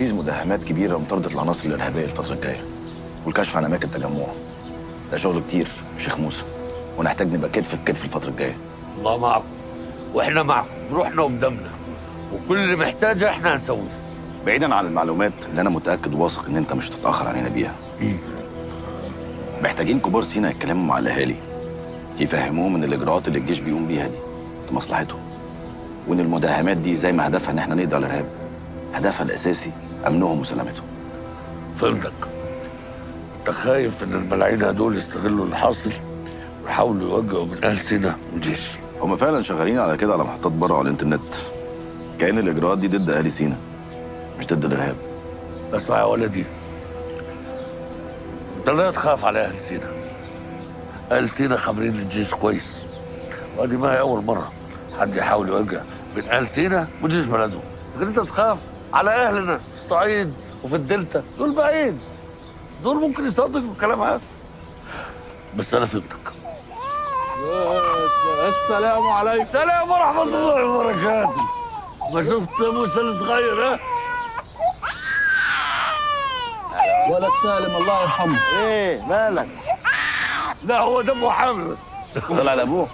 تنفيذ مداهمات كبيره لمطارده العناصر الارهابيه الفتره الجايه والكشف عن اماكن تجمعهم. ده شغل كتير يا شيخ موسى، ونحتاج نبقى كتف بكتف الفتره الجايه. الله معكم واحنا معكم بروحنا وبدمنا، وكل اللي محتاجه احنا هنسويه. بعيدا عن المعلومات اللي انا متاكد وواثق ان انت مش هتتاخر علينا بيها، محتاجين كبار سينا يتكلموا مع الاهالي، يفهموهم ان الاجراءات اللي الجيش بيقوم بيها دي لمصلحتهم، وان المداهمات دي زي ما هدفها ان احنا نقضي على الارهاب، هدفها الاساسي امنهم وسلامتهم. فهمتك. انت خايف ان الملاعين هدول يستغلوا اللي حاصل ويحاولوا يوجهوا من اهل سينا والجيش. هم فعلا شغالين على كده على محطات بره على الانترنت، كأن الاجراءات دي ضد اهالي سينا مش ضد الارهاب. اسمع يا ولدي، انت لا تخاف على اهل سينا. اهل سينا خابرين الجيش كويس، وادي ما هي اول مره حد يحاول يوجه بين اهل سينا وجيش بلدهم. لكن انت تخاف على اهلنا في الصعيد وفي الدلتا، دول بعيد، دول ممكن يصدقوا الكلام هذا. بس انا فهمتك. السلام عليكم. السلام ورحمه الله وبركاته. ما شفت موسى الصغير؟ ها ولد سالم الله يرحمه. ايه مالك؟ لا هو دمه حامل بس. طلع لابوه.